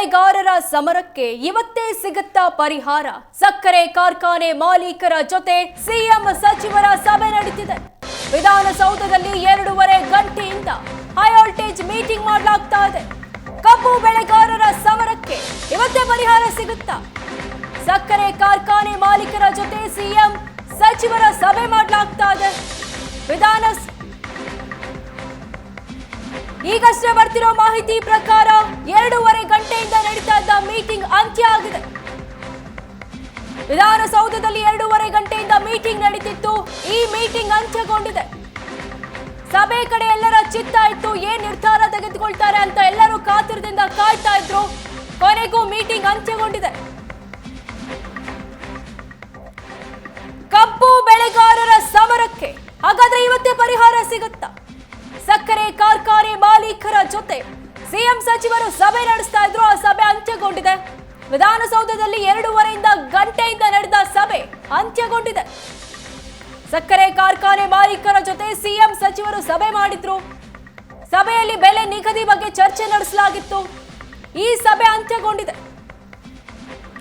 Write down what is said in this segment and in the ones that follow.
ಬೆಳೆಗಾರರ ಸಮರಕ್ಕೆ ಇವತ್ತೇ ಸಿಗುತ್ತಾ ಪರಿಹಾರ? ಸಕ್ಕರೆ ಕಾರ್ಖಾನೆ ಮಾಲೀಕರ ಜೊತೆ ಸಿಎಂ ಸಚಿವರ ಸಭೆ ನಡೆದಿದೆ. ವಿಧಾನಸೌಧದಲ್ಲಿ 2.5 ಗಂಟೆಯಿಂದ ಹೈ ವೋಲ್ಟೇಜ್ ಮೀಟಿಂಗ್ ಮಾಡಲಾಗ್ತಾ ಇದೆ. ಕಬ್ಬು ಬೆಳೆಗಾರರ ಸಮರಕ್ಕೆ ಇವತ್ತೇ ಪರಿಹಾರ ಸಿಗುತ್ತಾ? ಸಕ್ಕರೆ ಕಾರ್ಖಾನೆ ಮಾಲೀಕರ ಜೊತೆ ಸಿಎಂ ಸಚಿವರ ಸಭೆ ಮಾಡಲಾಗ್ತಾ ಇದೆ. ಈಗಷ್ಟೇ ಬರ್ತಿರೋ ಮಾಹಿತಿ ಪ್ರಕಾರ 2.5 ಗಂಟೆಯಿಂದ ನಡೀತಾ ಇದ್ದ ಮೀಟಿಂಗ್ ಅಂತ್ಯ ಆಗಿದೆ. ವಿಧಾನಸೌಧದಲ್ಲಿ 2.5 ಗಂಟೆಯಿಂದ ಮೀಟಿಂಗ್ ನಡೀತಿತ್ತು. ಈ ಮೀಟಿಂಗ್ ಅಂತ್ಯಗೊಂಡಿದೆ. ಸಭೆ ಕಡೆ ಎಲ್ಲರ ಚಿತ್ತ ಇತ್ತು, ಏನ್ ನಿರ್ಧಾರ ತೆಗೆದುಕೊಳ್ತಾರೆ ಅಂತ ಎಲ್ಲರೂ ಕಾತುರದಿಂದ ಕಾಯ್ತಾ ಇದ್ರು. ಕೊನೆಗೂ ಮೀಟಿಂಗ್ ಅಂತ್ಯಗೊಂಡಿದೆ. ಕಬ್ಬು ಬೆಳೆಗಾರರ ಸಮರಕ್ಕೆ ಹಾಗಾದ್ರೆ ಇವತ್ತೇ ಪರಿಹಾರ ಸಿಗುತ್ತಾ? ಸಕ್ಕರೆ ಕಾರ್ಖಾನೆ ಮಾಲೀಕರ ಜೊತೆ ಸಿಎಂ ಸಚಿವರು ಸಭೆ ನಡೆಸ್ತಾ ಇದ್ರು. ಆ ಸಭೆ ಅಂತ್ಯಗೊಂಡಿದೆ. ವಿಧಾನಸೌಧದಲ್ಲಿ 2.5 ಗಂಟೆಯಿಂದ ನಡೆದ ಸಭೆ ಅಂತ್ಯಗೊಂಡಿದೆ. ಸಕ್ಕರೆ ಕಾರ್ಖಾನೆ ಮಾಲೀಕರ ಜೊತೆ ಸಿಎಂ ಸಚಿವರು ಸಭೆ ಮಾಡಿದ್ರು. ಸಭೆಯಲ್ಲಿ ಬೆಲೆ ನಿಗದಿ ಬಗ್ಗೆ ಚರ್ಚೆ ನಡೆಸಲಾಗಿತ್ತು. ಈ ಸಭೆ ಅಂತ್ಯಗೊಂಡಿದೆ.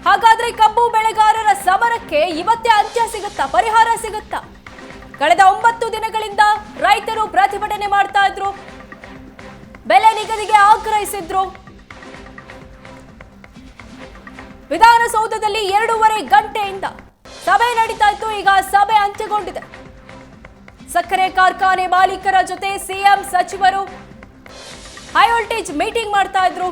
ಹಾಗಾದ್ರೆ ಕಬ್ಬು ಬೆಳೆಗಾರರ ಸಮರಕ್ಕೆ ಇವತ್ತೇ ಅಂತ್ಯ ಸಿಗುತ್ತಾ, ಪರಿಹಾರ ಸಿಗುತ್ತಾ? ಕಳೆದ 9 ದಿನಗಳಿಂದ ರೈತರು ಪ್ರತಿಭಟನೆ ಮಾಡ್ತಾ ಇದ್ರು, ಬೆಲೆ ನಿಗದಿಗೆ ಆಗ್ರಹಿಸಿದ್ರು. ವಿಧಾನಸೌಧದಲ್ಲಿ 2.5 ಗಂಟೆಯಿಂದ ಸಭೆ ನಡೀತಾ ಇತ್ತು. ಈಗ ಸಭೆ ಅಂತ್ಯಗೊಂಡಿದೆ. ಸಕ್ಕರೆ ಕಾರ್ಖಾನೆ ಮಾಲೀಕರ ಜೊತೆ ಸಿಎಂ ಸಚಿವರು ಹೈ ವೋಲ್ಟೇಜ್ ಮೀಟಿಂಗ್ ಮಾಡ್ತಾ ಇದ್ರು.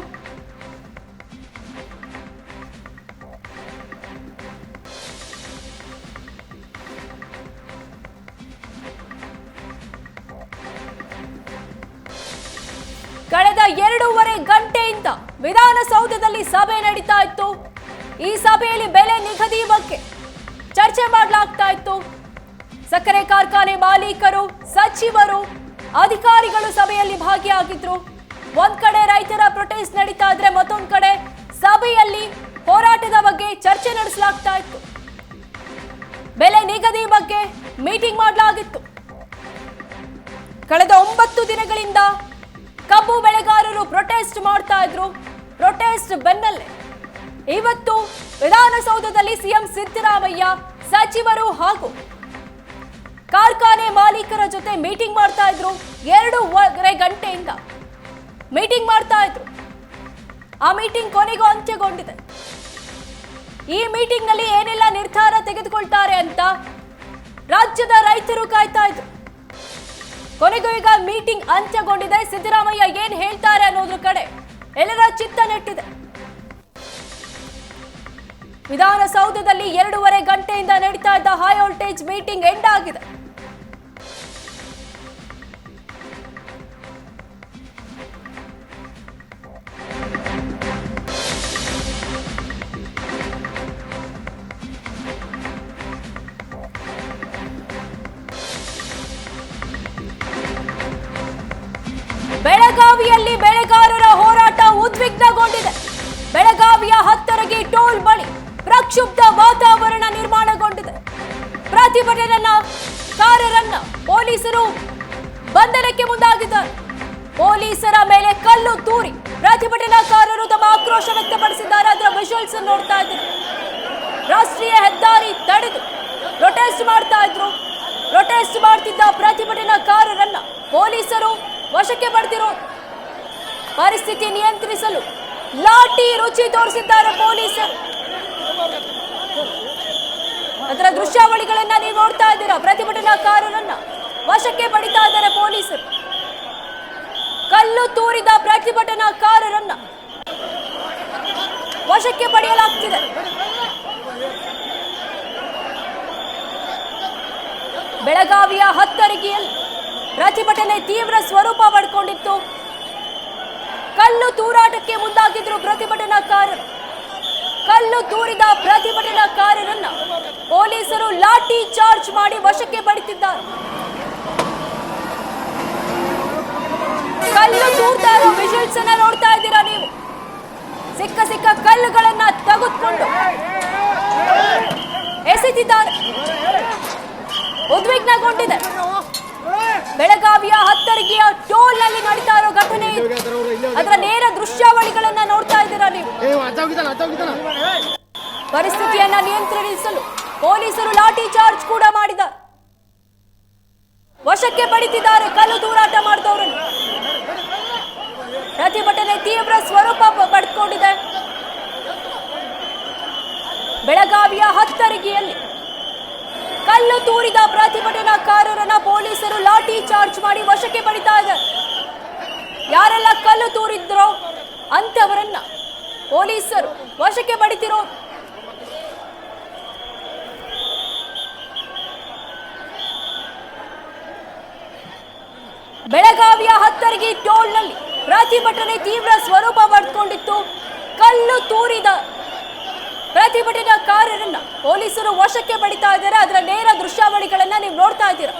ಕಳೆದ 2.5 ಗಂಟೆಯಿಂದ ವಿಧಾನಸೌಧದಲ್ಲಿ ಸಭೆ ನಡೀತಾ ಇತ್ತು. ಈ ಸಭೆಯಲ್ಲಿ ಬೆಲೆ ನಿಗದಿ ಬಗ್ಗೆ ಚರ್ಚೆ ಮಾಡಲಾಗ್ತಾ ಇತ್ತು. ಸಕ್ಕರೆ ಕಾರ್ಖಾನೆ ಮಾಲೀಕರು, ಸಚಿವರು, ಅಧಿಕಾರಿಗಳು ಸಭೆಯಲ್ಲಿ ಭಾಗಿಯಾಗಿದ್ರು. ಒಂದ್ ಕಡೆ ರೈತರ ಪ್ರೊಟೆಸ್ಟ್ ನಡೀತಾ ಇದ್ರೆ, ಮತ್ತೊಂದ್ ಕಡೆ ಸಭೆಯಲ್ಲಿ ಹೋರಾಟದ ಬಗ್ಗೆ ಚರ್ಚೆ ನಡೆಸಲಾಗ್ತಾ ಇತ್ತು. ಬೆಲೆ ನಿಗದಿ ಬಗ್ಗೆ ಮೀಟಿಂಗ್ ಮಾಡಲಾಗಿತ್ತು. ಕಳೆದ 9 ದಿನಗಳಿಂದ ಕಬ್ಬು ಬೆಳೆಗಾರರು ಪ್ರೊಟೆಸ್ಟ್ ಮಾಡ್ತಾ ಇದ್ರು. ಪ್ರೊಟೆಸ್ಟ್ ಬೆನ್ನಲ್ಲೇ ಇವತ್ತು ವಿಧಾನಸೌಧದಲ್ಲಿ ಸಿಎಂ ಸಿದ್ದರಾಮಯ್ಯ ಸಚಿವರು ಹಾಗೂ ಕಾರ್ಖಾನೆ ಮಾಲೀಕರ ಜೊತೆ ಮೀಟಿಂಗ್ ಮಾಡ್ತಾ ಇದ್ರು. 2.5 ಗಂಟೆಯಿಂದ ಮೀಟಿಂಗ್ ಮಾಡ್ತಾ ಇದ್ರು. ಆ ಮೀಟಿಂಗ್ ಕೊನೆಗೂ ಅಂತ್ಯಗೊಂಡಿದೆ. ಈ ಮೀಟಿಂಗ್ ನಲ್ಲಿ ಏನೆಲ್ಲ ನಿರ್ಧಾರ ತೆಗೆದುಕೊಳ್ತಾರೆ ಅಂತ ರಾಜ್ಯದ ರೈತರು ಕಾಯ್ತಾ ಇದ್ರು. ಕೊನೆಗೂ ಈಗ ಮೀಟಿಂಗ್ ಅಂತ್ಯಗೊಂಡಿದೆ. ಸಿದ್ದರಾಮಯ್ಯ ಏನ್ ಹೇಳ್ತಾರೆ ಅನ್ನೋದ್ರ ಕಡೆ ಎಲ್ಲರ ಚಿತ್ತ ನೆಟ್ಟಿದೆ. ವಿಧಾನಸೌಧದಲ್ಲಿ 2.5 ಗಂಟೆಯಿಂದ ನಡೀತಾ ಇದ್ದ ಹೈ ವೋಲ್ಟೇಜ್ ಮೀಟಿಂಗ್ ಎಂಡ್ ಆಗಿದೆ. ಬೆಳಗಾವಿಯಲ್ಲಿ ಬೆಳೆಗಾರರ ಹೋರಾಟ ಉದ್ವಿಗ್ನಗೊಂಡಿದೆ. ಬೆಳಗಾವಿಯ ಹತ್ತರಗಿ ಟೋಲ್ ಬಳಿ ಪ್ರಕ್ಷುಬ್ಧ ವಾತಾವರಣ ನಿರ್ಮಾಣಗೊಂಡಿದೆ. ಪ್ರತಿಭಟನಾಕಾರರನ್ನ ಪೊಲೀಸರು ಬಂಧನಕ್ಕೆ ಮುಂದಾಗಿದ್ದಾರೆ. ಪೊಲೀಸರ ಮೇಲೆ ಕಲ್ಲು ತೂರಿ ಪ್ರತಿಭಟನಾಕಾರರು ತಮ್ಮ ಆಕ್ರೋಶ ವ್ಯಕ್ತಪಡಿಸಿದ್ದಾರೆ. ಅದರ ವಿಜುವಲ್ಸ್ ನೋಡ್ತಾ ಇದ್ದೀವಿ. ರಾಷ್ಟ್ರೀಯ ಹೆದ್ದಾರಿ ತಡೆದು ಪ್ರೊಟೆಸ್ಟ್ ಮಾಡ್ತಾ ಇದ್ರು. ಪ್ರೊಟೆಸ್ಟ್ ಮಾಡ್ತಿದ್ದ ಪ್ರತಿಭಟನಾಕಾರರನ್ನ ಪೊಲೀಸರು ವಶಕ್ಕೆ ಪಡೆದಿರೋ ಪರಿಸ್ಥಿತಿ ನಿಯಂತ್ರಿಸಲು ಲಾಠಿ ರುಚಿ ತೋರಿಸಿದ್ದಾರೆ ಪೊಲೀಸರು. ಅದರ ದೃಶ್ಯಾವಳಿಗಳನ್ನ ನೀವು ನೋಡ್ತಾ ಇದ್ದೀರಾ. ಪ್ರತಿಭಟನಾಕಾರರನ್ನ ವಶಕ್ಕೆ ಪಡಿತಾ ಇದ್ದಾರೆ ಪೊಲೀಸರು. ಕಲ್ಲು ತೂರಿದ ಪ್ರತಿಭಟನಾಕಾರರನ್ನ ವಶಕ್ಕೆ ಪಡೆಯಲಾಗ್ತಿದೆ. ಬೆಳಗಾವಿಯ ಹತ್ತರಗಿಯಲ್ಲಿ ಪ್ರತಿಭಟನೆ ತೀವ್ರ ಸ್ವರೂಪ ಪಡ್ಕೊಂಡಿತ್ತು. ಕಲ್ಲು ತೂರಾಟಕ್ಕೆ ಮುಂದಾಗಿದ್ರು ಪ್ರತಿಭಟನಾಕಾರರು. ಕಲ್ಲು ತೂರಿದ ಪ್ರತಿಭಟನಾಕಾರರನ್ನ ಪೊಲೀಸರು ಲಾಠಿ ಚಾರ್ಜ್ ಮಾಡಿ ವಶಕ್ಕೆ ಪಡೆದಿದ್ದಾರೆ. ಕಲ್ಲು ತೂರ್ತಾ ಇರೋ ವಿಜುವಲ್ಸ್ ಅನ್ನ ನೋಡ್ತಾ ಇದ್ದೀರಾ ನೀವು. ಸಿಕ್ಕ ಕಲ್ಲುಗಳನ್ನ ತೆಗೆದುಕೊಂಡು ಎಸೆದಿದ್ದಾರೆ. ಉದ್ವಿಗ್ನಗೊಂಡಿದೆ. ಬೆಳಗಾವಿಯ ಹತ್ತರಗಿಯ ಟೋಲ್ ನಲ್ಲಿ ನಡೀತಾ ಇರೋ ಘಟನೆ. ಅದರ ನೇರ ದೃಶ್ಯಾವಳಿಗಳನ್ನ ನೋಡ್ತಾ ಇದ್ದೀರಾ. ನೋಡ್ತಿದ್ದೀರಾ ನೀವು. ಪರಿಸ್ಥಿತಿಯನ್ನ ನಿಯಂತ್ರಿಸಲು ಪೊಲೀಸರು ಲಾಠಿ ಚಾರ್ಜ್ ಕೂಡ ಮಾಡಿದ್ದಾರೆ. ವಶಕ್ಕೆ ಪಡಿತಿದ್ದಾರೆ ಕಲ್ಲು ತೂರಾಟ ಮಾಡಿದವರನ್ನು. ಪ್ರತಿಭಟನೆ ತೀವ್ರ ಸ್ವರೂಪ ಪಡೆದುಕೊಂಡಿದೆ. ಬೆಳಗಾವಿಯ ಹತ್ತರಗಿಯಲ್ಲಿ ಕಲ್ಲು ತೂರಿದ ಪ್ರತಿಭಟನಾಕಾರರನ್ನ ಪೊಲೀಸರು ಲಾಠಿ ಚಾರ್ಜ್ ಮಾಡಿ ವಶಕ್ಕೆ ಪಡಿತಾ ಇದ್ದಾರೆ. ಯಾರೆಲ್ಲ ಕಲ್ಲು ತೂರಿದ್ರೋ ಅಂತವರನ್ನ ಪೊಲೀಸರು ವಶಕ್ಕೆ ಪಡಿತಿರೋ. ಬೆಳಗಾವಿಯ ಹತ್ತರಗಿ ಟೋಲ್ನಲ್ಲಿ ಪ್ರತಿಭಟನೆ ತೀವ್ರ ಸ್ವರೂಪ ಪಡೆದುಕೊಂಡಿತ್ತು. ಕಲ್ಲು ತೂರಿದ ಪ್ರತಿಭಟನಾಕಾರರನ್ನ ಪೊಲೀಸರು ವಶಕ್ಕೆ ಪಡಿತಾ ಇದ್ದಾರೆ. ಅದರ ನೇರ ದೃಶ್ಯಾವಳಿಗಳನ್ನ ನೀವು ನೋಡ್ತಾ ಇದ್ದೀರಾ.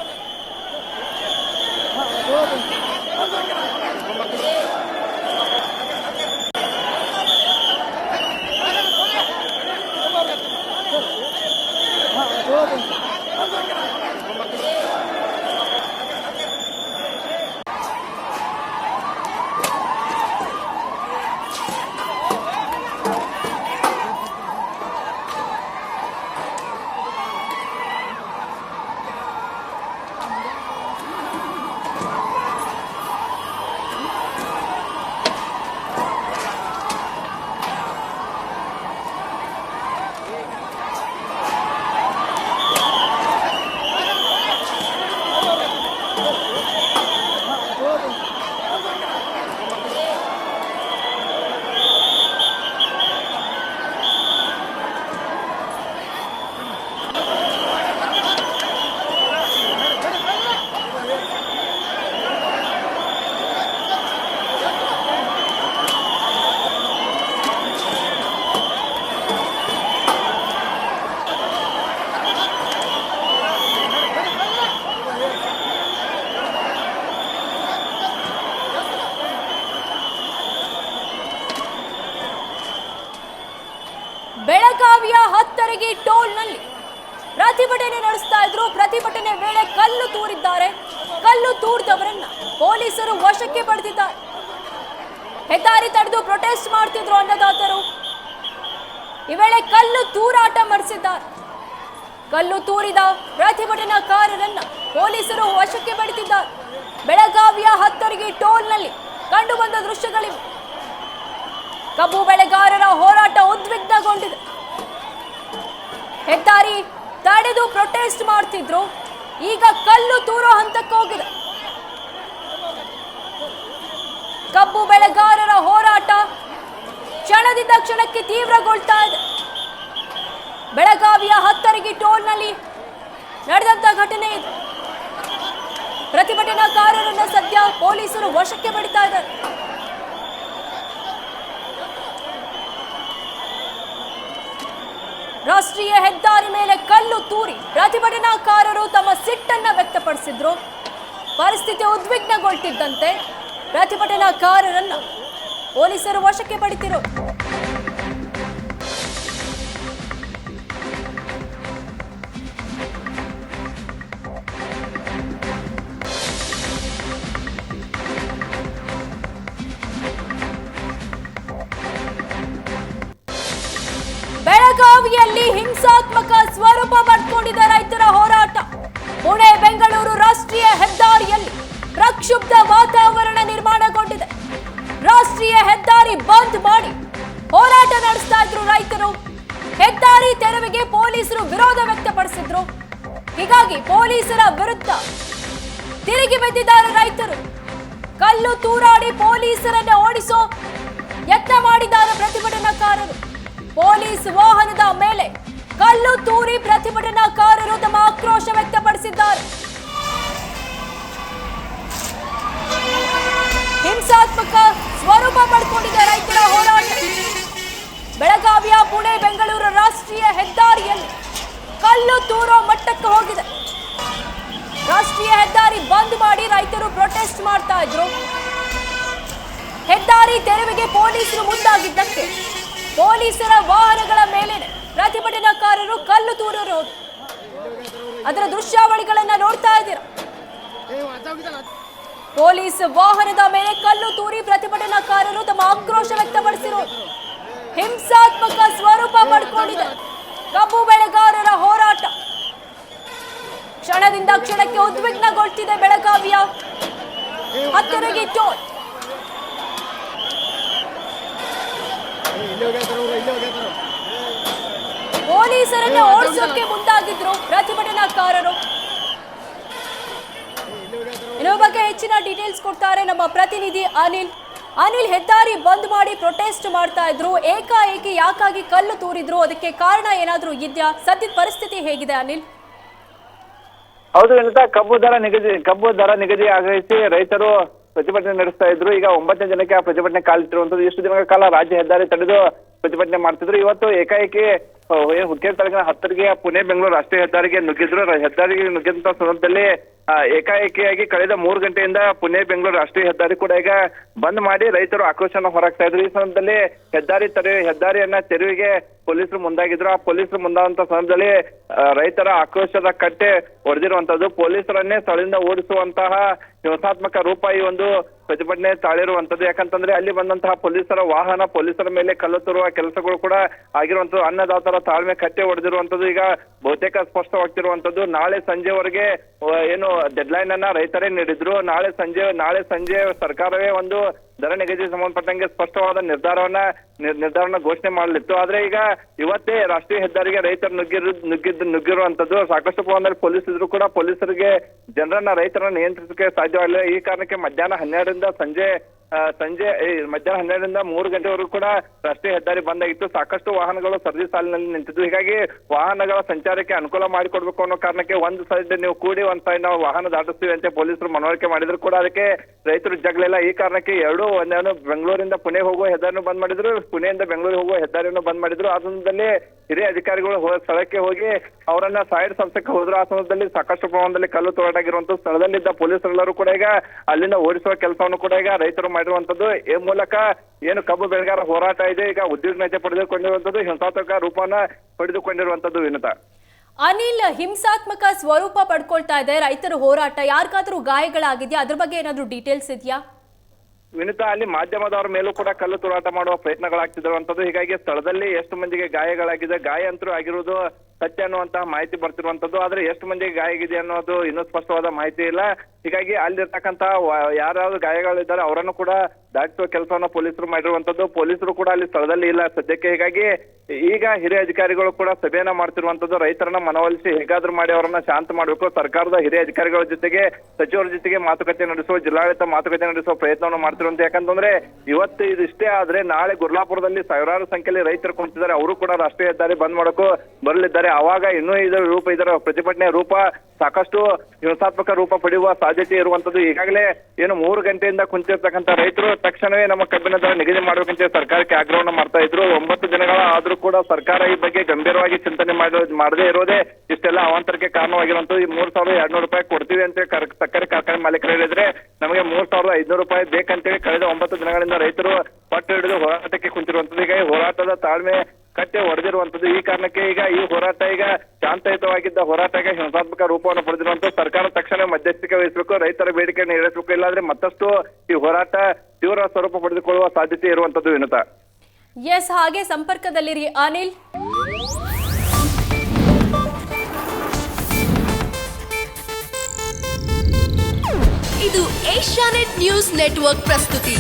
ಬೆಳಗಾವಿಯ ಹತ್ತರಗಿ ಟೋಲ್ನಲ್ಲಿ ಪ್ರತಿಭಟನೆ ನಡೆಸ್ತಾ ಇದ್ರು. ಪ್ರತಿಭಟನೆ ವೇಳೆ ಕಲ್ಲು ತೂರಿದ್ದಾರೆ. ಕಲ್ಲು ತೂರಿದವರನ್ನ ಪೊಲೀಸರು ವಶಕ್ಕೆ ಪಡೆದಿದ್ದಾರೆ. ಹೆದ್ದಾರಿ ತಡೆದು ಪ್ರೊಟೆಸ್ಟ್ ಮಾಡ್ತಿದ್ರು ಅನ್ನದಾತರು. ಈ ವೇಳೆ ಕಲ್ಲು ತೂರಾಟ ಮಾಡಿಸಿದ್ದಾರೆ. ಕಲ್ಲು ತೂರಿದ ಪ್ರತಿಭಟನಾಕಾರರನ್ನ ಪೊಲೀಸರು ವಶಕ್ಕೆ ಪಡೆದಿದ್ದಾರೆ. ಬೆಳಗಾವಿಯ ಹತ್ತರಗಿ ಟೋಲ್ನಲ್ಲಿ ಕಂಡು ಬಂದ ದೃಶ್ಯಗಳಿವೆ. ಕಬ್ಬು ಬೆಳೆಗಾರರ ಹೋರಾಟ ಉದ್ವಿಗ್ನಗೊಂಡಿದೆ. ಹೆದ್ದಾರಿ ತಡೆದು ಪ್ರೊಟೆಸ್ಟ್ ಮಾಡ್ತಿದ್ರು. ಈಗ ಕಲ್ಲು ತೂರೋ ಹಂತಕ್ಕೆ ಹೋಗಿದೆ. ಕಬ್ಬು ಬೆಳೆಗಾರರ ಹೋರಾಟ ಕ್ಷಣದಿಂದ ಕ್ಷಣಕ್ಕೆ ತೀವ್ರಗೊಳ್ತಾ ಇದೆ. ಬೆಳಗಾವಿಯ ಹತ್ತರಗಿ ಟೋಲ್ನಲ್ಲಿ ನಡೆದಂತ ಘಟನೆ ಇದು. ಪ್ರತಿಭಟನಾಕಾರರನ್ನ ಸದ್ಯ ಪೊಲೀಸರು ವಶಕ್ಕೆ ಪಡಿತಾ ಇದ್ದಾರೆ. ರಾಷ್ಟ್ರೀಯ ಹೆದ್ದಾರಿ ಮೇಲೆ ಕಲ್ಲು ತೂರಿ ಪ್ರತಿಭಟನಾಕಾರರು ತಮ್ಮ ಸಿಟ್ಟನ್ನ ವ್ಯಕ್ತಪಡಿಸಿದ್ರು. ಪರಿಸ್ಥಿತಿ ಉದ್ವಿಗ್ನಗೊಳ್ತಿದ್ದಂತೆ ಪ್ರತಿಭಟನಾಕಾರರನ್ನ ಪೊಲೀಸರು ವಶಕ್ಕೆ ಪಡಿತಿರು. ಬೆಳಗಾವಿಯಲ್ಲಿ ಹಿಂಸಾತ್ಮಕ ಸ್ವರೂಪ ಪಡೆದುಕೊಂಡಿದೆ ರೈತರ ಹೋರಾಟ. ಪುಣೆ ಬೆಂಗಳೂರು ರಾಷ್ಟ್ರೀಯ ಹೆದ್ದಾರಿಯಲ್ಲಿ ಪ್ರಕ್ಷುಬ್ಧ ವಾತಾವರಣ ನಿರ್ಮಾಣಗೊಂಡಿದೆ. ರಾಷ್ಟ್ರೀಯ ಹೆದ್ದಾರಿ ಬಂದ್ ಮಾಡಿ ಹೋರಾಟ ನಡೆಸ್ತಾ ಇದ್ರು ರೈತರು. ಹೆದ್ದಾರಿ ತೆರವಿಗೆ ಪೊಲೀಸರು ವಿರೋಧ ವ್ಯಕ್ತಪಡಿಸಿದ್ರು. ಹೀಗಾಗಿ ಪೊಲೀಸರ ವಿರುದ್ಧ ತಿರುಗಿ ಬಿದ್ದಿದ್ದಾರೆ ರೈತರು. ಕಲ್ಲು ತೂರಾಡಿ ಪೊಲೀಸರನ್ನ ಓಡಿಸೋ ಯತ್ನ ಮಾಡಿದ್ದಾರೆ ಪ್ರತಿಭಟನಾಕಾರರು. ಪೊಲೀಸ್ ವಾಹನದ ಮೇಲೆ ಕಲ್ಲು ತೂರಿ ಪ್ರತಿಭಟನಾಕಾರರು ತಮ್ಮ ಆಕ್ರೋಶ ವ್ಯಕ್ತಪಡಿಸಿದ್ದಾರೆ. ಹಿಂಸಾತ್ಮಕ ಸ್ವರೂಪ ಪಡೆದುಕೊಂಡಿದೆ ರೈತರ ಹೋರಾಟ. ಬೆಳಗಾವಿಯ ಪುಣೆ ಬೆಂಗಳೂರು ರಾಷ್ಟ್ರೀಯ ಹೆದ್ದಾರಿಯಲ್ಲಿ ಕಲ್ಲು ತೂರೋ ಮಟ್ಟಕ್ಕೆ ಹೋಗಿದೆ. ರಾಷ್ಟ್ರೀಯ ಹೆದ್ದಾರಿ ಬಂದ್ ಮಾಡಿ ರೈತರು ಪ್ರೊಟೆಸ್ಟ್ ಮಾಡ್ತಾ ಇದ್ರು. ಹೆದ್ದಾರಿ ತೆರವಿಗೆ ಪೊಲೀಸರು ಮುಂದಾಗಿದ್ದಕ್ಕೆ ಪೊಲೀಸರ ವಾಹನಗಳ ಮೇಲೆ ಪ್ರತಿಭಟನಾಕಾರರು ಕಲ್ಲು ತೂರಿರೋದು. ಅದರ ದೃಶ್ಯಾವಳಿಗಳನ್ನ ನೋಡ್ತಾ ಇದ್ದೀರಾ. ಪೊಲೀಸ್ ವಾಹನದ ಮೇಲೆ ಕಲ್ಲು ತೂರಿ ಪ್ರತಿಭಟನಾಕಾರರು ತಮ್ಮ ಆಕ್ರೋಶ ವ್ಯಕ್ತಪಡಿಸಿರೋದು. ಹಿಂಸಾತ್ಮಕ ಸ್ವರೂಪ ಪಡ್ಕೊಂಡಿದೆ. ಕಬ್ಬು ಬೆಳೆಗಾರರ ಹೋರಾಟ ಕ್ಷಣದಿಂದ ಕ್ಷಣಕ್ಕೆ ಉದ್ವಿಗ್ನಗೊಳ್ತಿದೆ. ಬೆಳಗಾವಿಯ ಹತ್ತರಿಗೆ ಟೋಲ್ ಪೊಲೀಸರನ್ನ ಓಡಿಸೋಕೆ ಮುಂದಾಗಿದ್ರು ಪ್ರತಿಭಟನಾಕಾರರು. ಇದ್ರ ಬಗ್ಗೆ ಹೆಚ್ಚಿನ ಡೀಟೇಲ್ಸ್ ಕೊಡ್ತಾರೆ ನಮ್ಮ ಪ್ರತಿನಿಧಿ ಅನಿಲ್. ಹೆದ್ದಾರಿ ಬಂದ್ ಮಾಡಿ ಪ್ರೊಟೆಸ್ಟ್ ಮಾಡ್ತಾ ಇದ್ರು, ಏಕಾಏಕಿ ಯಾಕಾಗಿ ಕಲ್ಲು ತೂರಿದ್ರು, ಅದಕ್ಕೆ ಕಾರಣ ಏನಾದ್ರೂ ಇದೆಯಾ? ಸದ್ಯದ ಪರಿಸ್ಥಿತಿ ಹೇಗಿದೆ ಅನಿಲ್? ಹೌದು ವಿನಿತಾ, ಕಬ್ಬು ದರ ನಿಗದಿ ಆಗ್ರಹಿಸಿ ರೈತರು ಪ್ರತಿಭಟನೆ ನಡೆಸ್ತಾ ಇದ್ರು. ಈಗ 9ನೇ ದಿನಕ್ಕೆ ಆ ಪ್ರತಿಭಟನೆ ಕಾಲಿಟ್ಟಿರುವಂತದ್ದು. ಇಷ್ಟು ದಿನಗಳ ಕಾಲ ರಾಜ್ಯ ಹೆದ್ದಾರಿ ತಡೆದು ಪ್ರತಿಭಟನೆ ಮಾಡ್ತಿದ್ರು. ಇವತ್ತು ಏಕಾಏಕಿ ಹುಕ್ಕೇರಿ ತಾಲೂಕಿನ ಹತ್ತರಿಗೆ ಪುಣೆ ಬೆಂಗಳೂರು ರಾಷ್ಟ್ರೀಯ ಹೆದ್ದಾರಿಗೆ ನುಗ್ಗಿದ್ರು. ಹೆದ್ದಾರಿಗೆ ನುಗ್ಗಿದಂತ ಸಂದರ್ಭದಲ್ಲಿ ಏಕಾಏಕಿಯಾಗಿ ಕಳೆದ 3 ಗಂಟೆಯಿಂದ ಪುಣೆ ಬೆಂಗಳೂರು ರಾಷ್ಟ್ರೀಯ ಹೆದ್ದಾರಿ ಕೂಡ ಈಗ ಬಂದ್ ಮಾಡಿ ರೈತರು ಆಕ್ರೋಶನ ಹೊರಗ್ತಾ ಇದ್ರು. ಈ ಸಂದರ್ಭದಲ್ಲಿ ಹೆದ್ದಾರಿಯನ್ನ ತೆರವಿಗೆ ಪೊಲೀಸರು ಮುಂದಾಗಿದ್ರು. ಆ ಪೊಲೀಸರು ಮುಂದಾದಂತ ಸಂದರ್ಭದಲ್ಲಿ ರೈತರ ಆಕ್ರೋಶದ ಕಟ್ಟೆ ಒಡೆದಿರುವಂತದ್ದು, ಪೊಲೀಸರನ್ನೇ ಸ್ಥಳದಿಂದ ಓಡಿಸುವಂತಹ ಹಿಂಸಾತ್ಮಕ ರೂಪ ಈ ಒಂದು ಪ್ರತಿಭಟನೆ ತಾಳಿರುವಂತದ್ದು. ಯಾಕಂತಂದ್ರೆ ಅಲ್ಲಿ ಬಂದಂತಹ ಪೊಲೀಸರ ವಾಹನ, ಪೊಲೀಸರ ಮೇಲೆ ಕಲ್ಲು ತರುವ ಕೆಲಸಗಳು ಕೂಡ ಆಗಿರುವಂತದ್ದು. ಅನ್ನದಾತರ ತಾಳ್ಮೆ ಕಟ್ಟೆ ಹೊಡೆದಿರುವಂತದ್ದು ಈಗ ಬಹುತೇಕ ಸ್ಪಷ್ಟವಾಗ್ತಿರುವಂತದ್ದು. ನಾಳೆ ಸಂಜೆವರೆಗೆ ಏನು ಡೆಡ್ಲೈನ್ ಅನ್ನ ರೈತರೇ ನೀಡಿದ್ರು. ನಾಳೆ ಸಂಜೆ ಸರ್ಕಾರವೇ ಒಂದು ದರ ನಿಗದಿ ಸಂಬಂಧಪಟ್ಟಂಗೆ ಸ್ಪಷ್ಟವಾದ ನಿರ್ಧಾರವನ್ನ ಘೋಷಣೆ ಮಾಡಲಿತ್ತು. ಆದ್ರೆ ಈಗ ಇವತ್ತೇ ರಾಷ್ಟ್ರೀಯ ಹೆದ್ದಾರಿಗೆ ರೈತರು ನುಗ್ಗಿರುವಂತದ್ದು. ಸಾಕಷ್ಟು ಪ್ರಮಾಣದಲ್ಲಿ ಪೊಲೀಸ್ ಇದ್ರು ಕೂಡ ಪೊಲೀಸರಿಗೆ ರೈತರನ್ನ ನಿಯಂತ್ರಿಸಕ್ಕೆ ಸಾಧ್ಯವಾಗಿಲ್ಲ. ಈ ಕಾರಣಕ್ಕೆ ಮಧ್ಯಾಹ್ನ 12ರಿಂದ ಮಧ್ಯಾಹ್ನ 12ರಿಂದ 3 ಗಂಟೆವರೆಗೂ ಕೂಡ ರಾಷ್ಟ್ರೀಯ ಹೆದ್ದಾರಿ ಬಂದ್ ಆಗಿತ್ತು. ಸಾಕಷ್ಟು ವಾಹನಗಳು ಸರದಿ ಸಾಲಿನಲ್ಲಿ ನಿಂತಿದ್ದು. ಹೀಗಾಗಿ ವಾಹನಗಳ ಸಂಚಾರಕ್ಕೆ ಅನುಕೂಲ ಮಾಡಿಕೊಡ್ಬೇಕು ಅನ್ನೋ ಕಾರಣಕ್ಕೆ ಒಂದು ಸೈಡ್ ನೀವು ಕೂಡಿ ಒಂದ್ ಸೈಡ್ ನಾವು ವಾಹನ ದಾಟಿಸ್ತೀವಿ ಅಂತ ಪೊಲೀಸರು ಮನವರಿಕೆ ಮಾಡಿದ್ರು ಕೂಡ ಅದಕ್ಕೆ ರೈತರು ಜಗ್ಲಿಲ್ಲ. ಈ ಕಾರಣಕ್ಕೆ ಒಂದೇನು ಬೆಂಗಳೂರಿಂದ ಪುಣೆ ಹೋಗುವ ಹೆದ್ದಾರಿಯನ್ನು ಬಂದ್ ಮಾಡಿದ್ರು, ಪುಣೆಯಿಂದ ಬೆಂಗಳೂರಿಗೆ ಹೋಗುವ ಹೆದ್ದಾರಿಯನ್ನು ಬಂದ್ ಮಾಡಿದ್ರು. ಆ ಸಂದರ್ಭದಲ್ಲಿ ಹಿರಿಯ ಅಧಿಕಾರಿಗಳು ಸ್ಥಳಕ್ಕೆ ಹೋಗಿ ಅವರನ್ನ ಸೈಡ್ ಸಂಸ್ಥಕ್ಕೆ ಹೋದ್ರು. ಆ ಸಂದರ್ಭದಲ್ಲಿ ಸಾಕಷ್ಟು ಪ್ರಮಾಣದಲ್ಲಿ ಕಲ್ಲು ತೋರಾಟಾಗಿರುವಂತಹ ಸ್ಥಳದಲ್ಲಿದ್ದ ಪೊಲೀಸರೆಲ್ಲರೂ ಕೂಡ ಈಗ ಅಲ್ಲಿಂದ ಓಡಿಸುವ ಕೆಲಸವನ್ನು ಕೂಡ ಈಗ ರೈತರು ಮಾಡಿರುವಂತದ್ದು. ಈ ಮೂಲಕ ಏನು ಕಬ್ಬು ಬೆಳೆಗಾರ ಹೋರಾಟ ಇದೆ ಈಗ ಉದ್ವಿಗ್ನತೆ ಪಡೆದುಕೊಂಡಿರುವಂತದ್ದು, ಹಿಂಸಾತ್ಮಕ ರೂಪವನ್ನ ಪಡೆದುಕೊಂಡಿರುವಂತದ್ದು. ವಿನುತಾ, ಅನಿಲ್, ಹಿಂಸಾತ್ಮಕ ಸ್ವರೂಪ ಪಡ್ಕೊಳ್ತಾ ಇದೆ ರೈತರ ಹೋರಾಟ. ಯಾರಿಗಾದ್ರೂ ಗಾಯಗಳಾಗಿದೆಯಾ? ಅದ್ರ ಬಗ್ಗೆ ಏನಾದ್ರೂ ಡೀಟೇಲ್ಸ್ ಇದೆಯಾ? ವಿನುತಾ, ಅಲ್ಲಿ ಮಾಧ್ಯಮದವರ ಮೇಲೂ ಕೂಡ ಕಲ್ಲು ತೂರಾಟ ಮಾಡುವ ಪ್ರಯತ್ನಗಳಾಗ್ತಿರುವಂತದ್ದು. ಹೀಗಾಗಿ ಸ್ಥಳದಲ್ಲಿ ಎಷ್ಟು ಮಂದಿಗೆ ಗಾಯಗಳಾಗಿದೆ, ಗಾಯ ಅಂತೂ ಆಗಿರುವುದು ಸತ್ಯ ಅನ್ನುವಂತಹ ಮಾಹಿತಿ ಬರ್ತಿರುವಂತದ್ದು. ಆದ್ರೆ ಎಷ್ಟು ಮಂದಿಗೆ ಗಾಯ ಆಗಿದೆ ಅನ್ನೋದು ಇನ್ನೂ ಸ್ಪಷ್ಟವಾದ ಮಾಹಿತಿ ಇಲ್ಲ. ಹೀಗಾಗಿ ಅಲ್ಲಿರ್ತಕ್ಕಂತಹ ಯಾರ್ಯಾರು ಗಾಯಗಳಿದ್ದಾರೆ ಅವರನ್ನು ಕೂಡ ದಾಟಿಸುವ ಕೆಲಸವನ್ನ ಪೊಲೀಸರು ಮಾಡಿರುವಂತದ್ದು. ಪೊಲೀಸರು ಕೂಡ ಅಲ್ಲಿ ಸ್ಥಳದಲ್ಲಿ ಇಲ್ಲ ಸದ್ಯಕ್ಕೆ. ಹೀಗಾಗಿ ಈಗ ಹಿರಿಯ ಅಧಿಕಾರಿಗಳು ಕೂಡ ಸಭೆಯನ್ನ ಮಾಡ್ತಿರುವಂತದ್ದು. ರೈತರನ್ನ ಮನವೊಲಿಸಿ ಹೇಗಾದ್ರೂ ಮಾಡಿ ಅವರನ್ನ ಶಾಂತ ಮಾಡಬೇಕು. ಸರ್ಕಾರದ ಹಿರಿಯ ಅಧಿಕಾರಿಗಳ ಜೊತೆಗೆ ಸಚಿವರ ಜೊತೆಗೆ ಮಾತುಕತೆ ನಡೆಸುವ, ಜಿಲ್ಲಾಡಳಿತ ಮಾತುಕತೆ ನಡೆಸುವ ಪ್ರಯತ್ನವನ್ನು ಮಾಡ್ತಿರುವಂತ. ಯಾಕಂತಂದ್ರೆ ಇವತ್ತು ಇದಿಷ್ಟೇ ಆದ್ರೆ ನಾಳೆ ಗುರ್ಲಾಪುರದಲ್ಲಿ ಸಾವಿರಾರು ಸಂಖ್ಯೆಯಲ್ಲಿ ರೈತರು ಕುಂತಿದ್ದಾರೆ. ಅವರು ಕೂಡ ರಾಷ್ಟ್ರೀಯ ಹೆದ್ದಾರಿ ಬಂದ್ ಮಾಡೋಕು ಬರಲಿದ್ದಾರೆ. ಆವಾಗ ಇನ್ನೂ ಇದರ ಪ್ರತಿಭಟನೆ ರೂಪ ಸಾಕಷ್ಟು ಹಿಂಸಾತ್ಮಕ ರೂಪ ಪಡೆಯುವ ಸಾಧ್ಯತೆ ಇರುವಂತದ್ದು. ಈಗಾಗಲೇ ಏನು 3 ಗಂಟೆಯಿಂದ ಕುಂತಿರ್ತಕ್ಕಂಥ ರೈತರು ತಕ್ಷಣವೇ ನಮ್ಮ ಕಬ್ಬಿನ ದರ ನಿಗದಿ ಮಾಡಬೇಕಂತ ಸರ್ಕಾರಕ್ಕೆ ಆಗ್ರಹವನ್ನು ಮಾಡ್ತಾ ಇದ್ರು. 9 ದಿನಗಳ ಆದ್ರೂ ಕೂಡ ಸರ್ಕಾರ ಈ ಬಗ್ಗೆ ಗಂಭೀರವಾಗಿ ಚಿಂತನೆ ಮಾಡದೇ ಇರೋದೇ ಇಷ್ಟೆಲ್ಲ ಅವಾಂತರಕ್ಕೆ ಕಾರಣವಾಗಿರುವಂತದ್ದು. ಈ 3,200 ರೂಪಾಯಿ ಕೊಡ್ತೀವಿ ಅಂತ ಸಕ್ಕರೆ ಕಾರ್ಖಾನೆ ಮಾಲೀಕರು ಹೇಳಿದ್ರೆ ನಮಗೆ 3,500 ರೂಪಾಯಿ ಬೇಕಂತೇಳಿ ಕಳೆದ 9 ದಿನಗಳಿಂದ ರೈತರು ಪಟ್ಟು ಹಿಡಿದು ಹೋರಾಟಕ್ಕೆ ಕುಂತಿರುವಂತದ್ದು. ಈಗ ಹೋರಾಟದ ತಾಳ್ಮೆ ಕಟ್ಟೆ ಹೊಡೆದಿರುವಂತದ್ದು. ಈ ಕಾರಣಕ್ಕೆ ಈಗ ಈ ಹೋರಾಟ ಈಗ ಶಾಂತಯುತವಾಗಿದ್ದ ಹೋರಾಟಕ್ಕೆ ಹಿಂಸಾತ್ಮಕ ರೂಪವನ್ನು ಪಡೆದಿರುವಂತ. ಸರ್ಕಾರ ತಕ್ಷಣ ಮಧ್ಯಸ್ಥಿಕೆ ವಹಿಸಬೇಕು, ರೈತರ ಬೇಡಿಕೆಯನ್ನು ಈಡೇರಿಸಬೇಕು. ಇಲ್ಲಾಂದ್ರೆ ಮತ್ತಷ್ಟು ಈ ಹೋರಾಟ ತೀವ್ರ ಸ್ವರೂಪ ಪಡೆದುಕೊಳ್ಳುವ ಸಾಧ್ಯತೆ ಇರುವಂತದ್ದು. ವಿನುತಾ, ಎಸ್, ಹಾಗೆ ಸಂಪರ್ಕದಲ್ಲಿರಿ ಅನಿಲ್. ಇದು ಏಷ್ಯಾನೆಟ್ ನ್ಯೂಸ್ ನೆಟ್ವರ್ಕ್ ಪ್ರಸ್ತುತಿ.